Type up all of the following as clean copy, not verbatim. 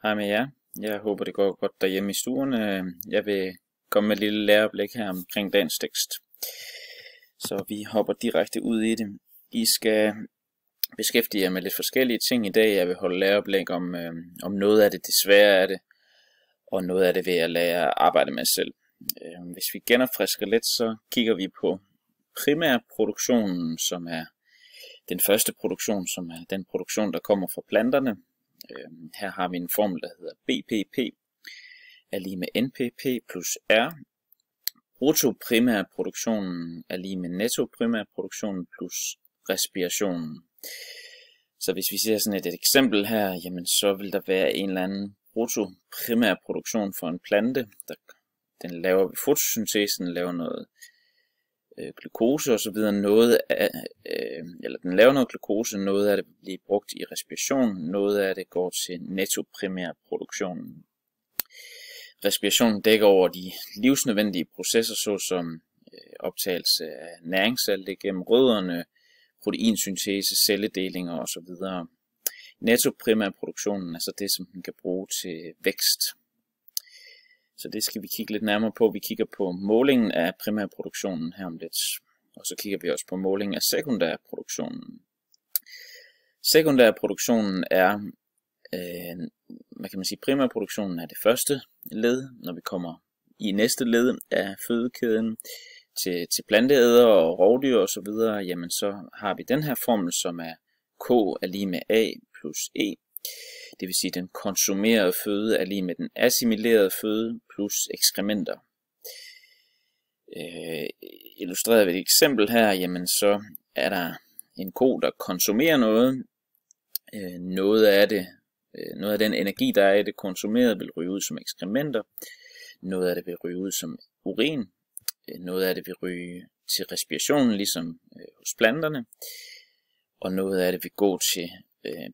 Hej med jer. Jeg håber det går godt derhjemme i stuen. Jeg vil komme med et lille læreoplæg her omkring dagens tekst. Så vi hopper direkte ud i det. I skal beskæftige jer med lidt forskellige ting i dag. Jeg vil holde læreoplæg om noget af det svære af det, og noget af det vil jeg lære at arbejde med selv. Hvis vi genopfrisker lidt, så kigger vi på primærproduktionen, som er den første produktion, som er den produktion, der kommer fra planterne. Her har vi en formel, der hedder BPP er lige med NPP plus R. Bruttoprimærproduktionen er lige med nettoprimærproduktionen plus respirationen. Så hvis vi ser sådan et eksempel her, jamen så vil der være en eller anden bruttoprimærproduktion for en plante. Den laver ved fotosyntesen, laver noget glukose og så videre, den laver noget glukose, noget af det bliver brugt i respiration, noget af det går til nettoprimærproduktionen. Respirationen dækker over de livsnødvendige processer, såsom optagelse af næringssalte gennem rødderne, proteinsyntese, celledelinger og så videre. Nettoprimærproduktionen er så det, som man kan bruge til vækst. Så det skal vi kigge lidt nærmere på. Vi kigger på målingen af primærproduktionen her om lidt. Og så kigger vi også på målingen af sekundærproduktionen. Sekundærproduktionen er, primærproduktionen er det første led. Når vi kommer i næste led af fødekæden til planteædere og rovdyr og så videre, jamen så har vi den her formel, som er K er lige med A plus E. Det vil sige, at den konsumerede føde er lige med den assimilerede føde plus ekskrementer. Illustreret ved et eksempel her, jamen så er der en ko, der konsumerer noget. Noget af den energi, der er i det konsumerede, vil ryge ud som ekskrementer. Noget af det vil ryge ud som urin. Noget af det vil ryge til respirationen, ligesom hos planterne. Og noget af det vil gå til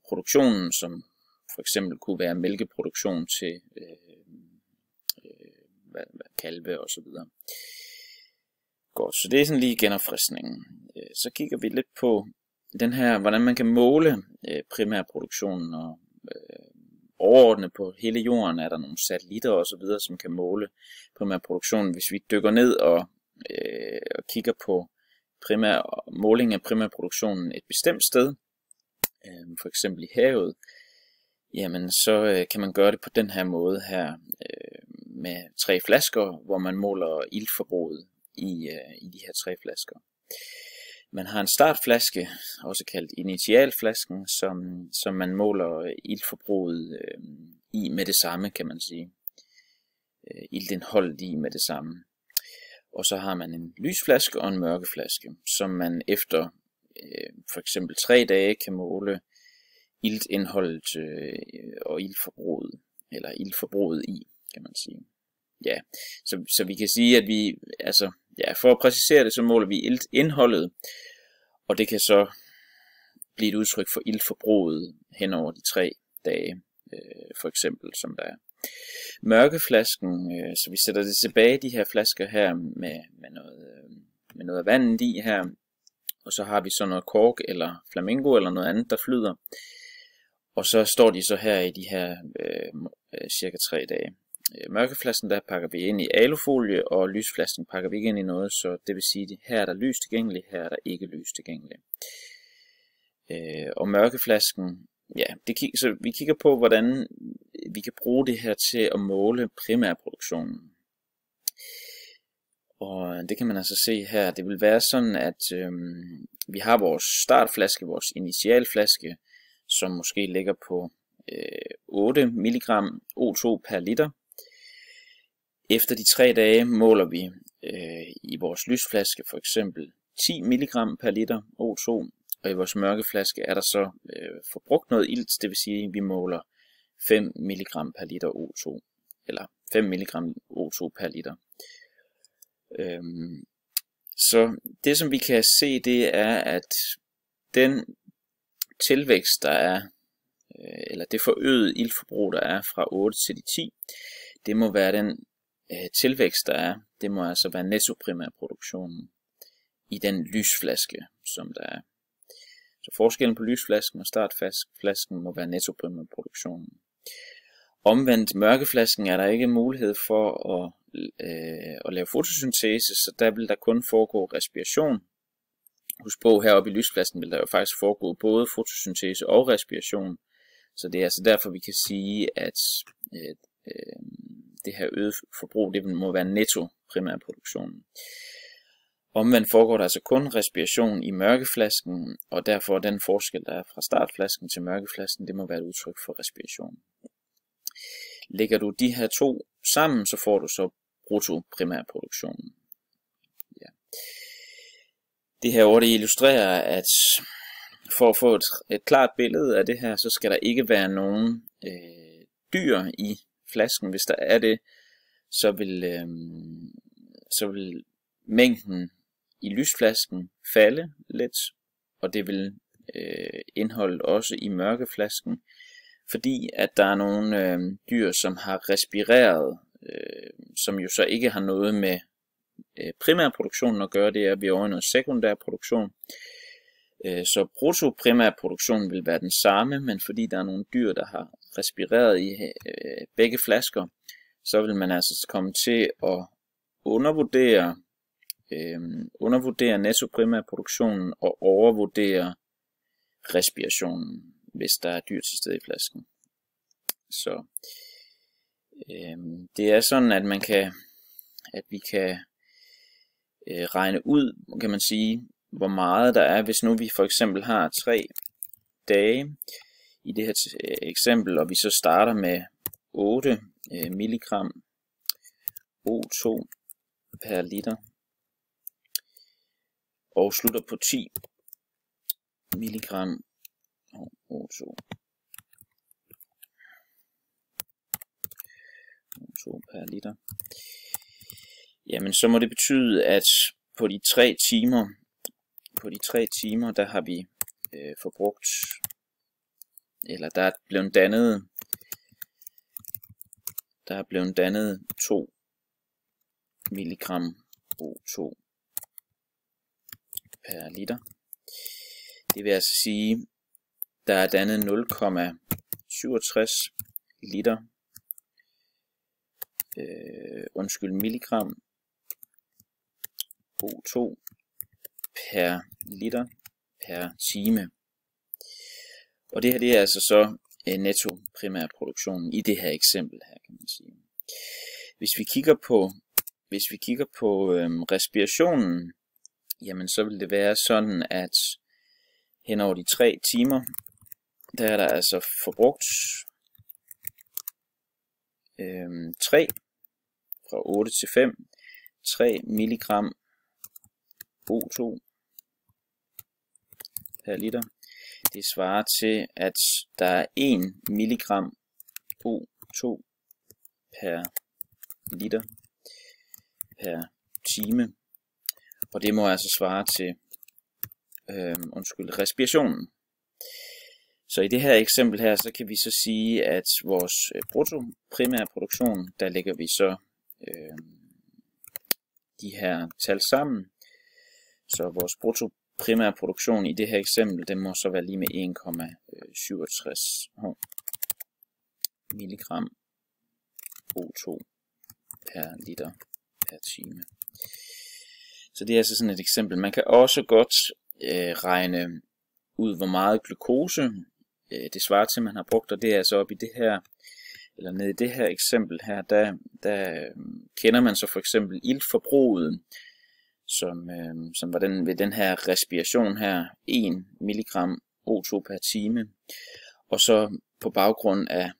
produktionen, som for eksempel kunne være mælkeproduktion til kalve og så videre. Godt, så det er sådan lige genopfriskningen. Så kigger vi lidt på den her, hvordan man kan måle primærproduktionen, og overordnet på hele jorden er der nogle satellitter og så videre, som kan måle primærproduktionen. Hvis vi dykker ned og kigger på måling af primærproduktionen et bestemt sted, for eksempel i havet, jamen så kan man gøre det på den her måde her, med 3 flasker, hvor man måler iltforbruget i de her 3 flasker. Man har en startflaske, også kaldt initialflasken, som man måler iltforbruget i med det samme, kan man sige. Iltindholdet i med det samme. Og så har man en lysflaske og en mørkeflaske, som man efter for eksempel 3 dage kan måle iltindholdet og iltforbruget, eller iltforbruget i, kan man sige. Ja, så vi kan sige, at for at præcisere det, så måler vi iltindholdet, og det kan så blive et udtryk for iltforbruget hen over de 3 dage, for eksempel, som der er. Mørkeflasken, så vi sætter det tilbage, de her flasker her, med noget vand i her, og så har vi så noget kork eller flamingo eller noget andet, der flyder. Og så står de så her i de her cirka 3 dage. Mørkeflasken, der pakker vi ind i alufolie, og lysflasken pakker vi ikke ind i noget, så det vil sige, at her er der lys tilgængelig, her er der ikke lys tilgængelig. Og mørkeflasken, ja, så vi kigger på, hvordan vi kan bruge det her til at måle primærproduktionen. Og det kan man altså se her. Det vil være sådan, at vi har vores startflaske, vores initialflaske, som måske ligger på 8 mg O2 per liter. Efter de 3 dage måler vi i vores lysflaske for eksempel 10 mg per liter O2, og i vores mørkeflaske er der så forbrugt noget ilt, det vil sige, at vi måler 5 mg per liter O2, eller 5 mg O2 per liter. Så det, som vi kan se, det er, at den tilvækst, der er, eller det forøgede iltforbrug, der er fra 8 til de 10, det må være den tilvækst, der er. Det må altså være nettoprimærproduktionen i den lysflaske, som der er. Så forskellen på lysflasken og startflasken må være nettoprimærproduktionen. Omvendt mørkeflasken er der ikke mulighed for at lave fotosyntese, så der vil der kun foregå respiration. Husk på, heroppe i lysflasken vil der jo faktisk foregå både fotosyntese og respiration. Så det er altså derfor, vi kan sige, at det her øget forbrug, det må være netto primærproduktionen. Omvendt foregår der altså kun respiration i mørkeflasken, og derfor den forskel, der er fra startflasken til mørkeflasken, det må være et udtryk for respiration. Lægger du de her to sammen, så får du så bruttoprimærproduktionen. Ja. Det her ord, det illustrerer, at for at få et klart billede af det her, så skal der ikke være nogen dyr i flasken. Hvis der er det, så vil mængden i lysflasken falde lidt, og det vil indholdet også i mørkeflasken, fordi at der er nogle dyr, som har respireret, som jo så ikke har noget med primærproduktionen at gøre, det er, at vi er over i noget sekundærproduktion. Så bruttoprimærproduktionen vil være den samme, men fordi der er nogle dyr, der har respireret i begge flasker, så vil man altså komme til at undervurdere nettoprimærproduktionen og overvurdere respirationen, hvis der er dyr til stede i flasken. Så det er sådan, at vi kan regne ud, kan man sige, hvor meget der er, hvis nu vi for eksempel har 3 dage i det her eksempel, og vi så starter med 8 milligram O2 per liter, og slutter på 10 milligram O2 per liter. Jamen så må det betyde, at på de 3 timer, der har vi forbrugt, eller der er blevet dannet 2 milligram O2 per liter. Det vil altså sige, der er dannet 0,67 liter milligram O2 per liter per time. Og det her, det er altså så netto primærproduktionen i det her eksempel her, kan man sige. Hvis vi kigger på respirationen, jamen så vil det være sådan, at hen over de 3 timer, der er der altså forbrugt 3 fra 8 til 5, 3 milligram O2 per liter. Det svarer til, at der er 1 milligram O2 per liter per time. Og det må altså svare til respirationen. Så i det her eksempel her, så kan vi så sige, at vores bruttoprimærproduktion, der lægger vi så de her tal sammen. Så vores bruttoprimærproduktion i det her eksempel, den må så være lige med 1,67 milligram O2 per liter per time. Så det er altså sådan et eksempel. Man kan også godt regne ud, hvor meget glukose det svarer til, man har brugt, og det er altså op i det her, eller nede i det her eksempel her, der kender man så for eksempel iltforbruget, som var ved den her respiration her, 1 milligram O2 per time, og så på baggrund af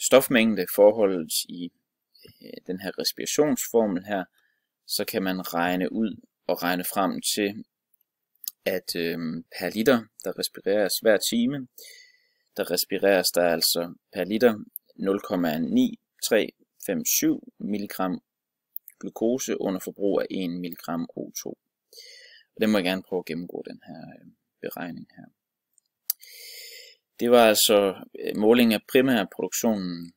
stofmængdeforholdet i den her respirationsformel her, så kan man regne ud og regne frem til, at per liter, der respireres hver time, der respireres der altså per liter 0,9357 milligram glukose under forbrug af 1 milligram O2. Og det må jeg gerne prøve at gennemgå, den her beregning her. Det var altså måling af primærproduktionen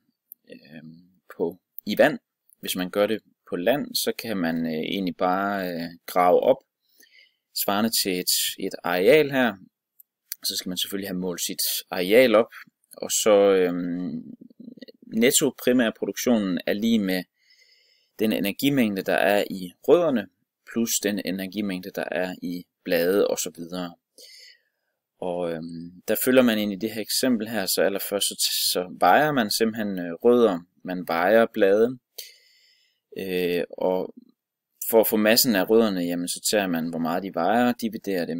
i vand. Hvis man gør det på land, så kan man egentlig bare grave op, svarende til et areal her. Så skal man selvfølgelig have målt sit areal op, og så netto primærproduktionen er lige med den energimængde, der er i rødderne, plus den energimængde, der er i blade osv. Og der følger man ind i det her eksempel her, så allerførst så vejer man simpelthen rødder, man vejer blade, og for at få massen af rødderne, jamen så tager man, hvor meget de vejer, dividerer det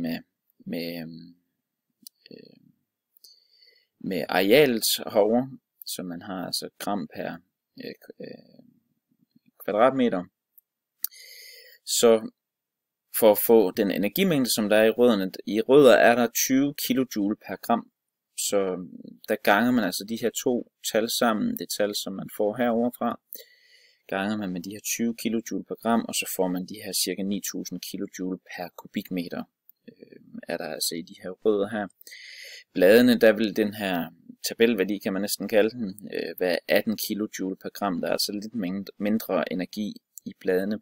med arealet herovre, så man har altså gram per kvadratmeter. Så for at få den energimængde, som der er i rødder er der 20 kJ per gram. Så der ganger man altså de her to tal sammen, det tal, som man får herovre fra, ganger man med de her 20 kJ per gram, og så får man de her cirka 9000 kJ per kubikmeter, er der altså i de her rødder her. Bladene, der vil den her tabelværdi, kan man næsten kalde den, være 18 kJ per gram. Der er altså lidt mindre energi i bladene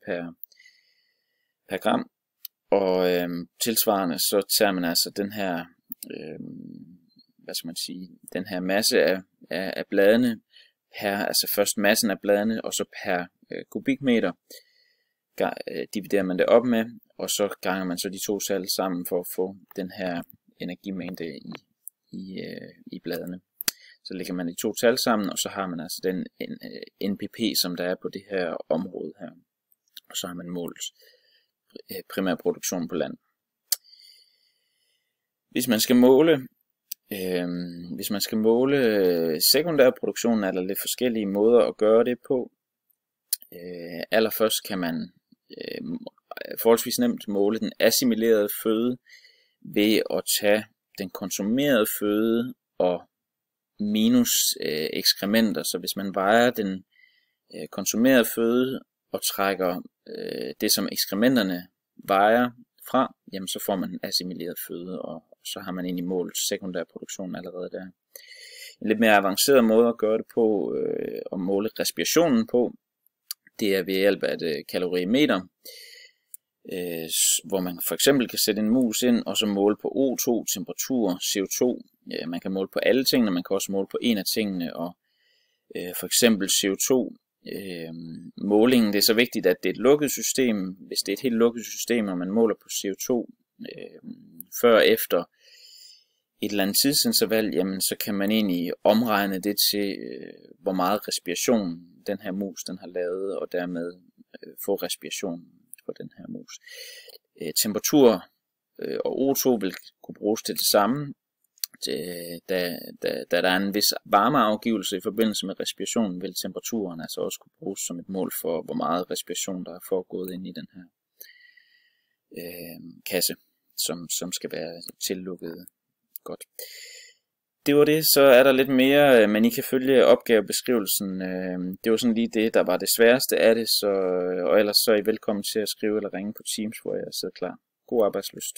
per gram. Og tilsvarende så tager man altså den her, den her masse af bladene per, altså først massen af bladene, og så per kubikmeter, dividerer man det op med, og så ganger man så de to tal sammen for at få den her energimængde i bladene. Så lægger man de to tal sammen, og så har man altså den NPP, som der er på det her område her. Og så har man målt primærproduktion på land. Hvis man skal måle sekundærproduktionen, er der lidt forskellige måder at gøre det på. Allerførst kan man forholdsvis nemt måle den assimilerede føde ved at tage den konsumerede føde og minus ekskrementer. Så hvis man vejer den konsumerede føde og trækker det, som ekskrementerne vejer fra, jamen så får man en assimileret føde, og så har man egentlig målt sekundærproduktionen allerede der. En lidt mere avanceret måde at gøre det på, og måle respirationen på, det er ved hjælp af et kalorimeter, hvor man for eksempel kan sætte en mus ind, og så måle på O2, temperatur, CO2. Man kan måle på alle tingene, man kan også måle på en af tingene, og for eksempel CO2, målingen, det er så vigtigt, at det er et lukket system. Hvis det er et helt lukket system, og man måler på CO2 før og efter et eller andet tidsinterval, jamen så kan man egentlig omregne det til, hvor meget respiration den her mus den har lavet, og dermed få respiration på den her mus. Temperatur og O2 vil kunne bruges til det samme, da der er en vis varmeafgivelse i forbindelse med respirationen, vil temperaturen altså også kunne bruges som et mål for, hvor meget respiration der er foregået ind i den her kasse, som skal være tillukket godt. Det var det, så er der lidt mere, men I kan følge opgavebeskrivelsen. Det var sådan lige det, der var det sværeste af det, og ellers så er I velkommen til at skrive eller ringe på Teams, hvor jeg sidder klar. God arbejdslyst.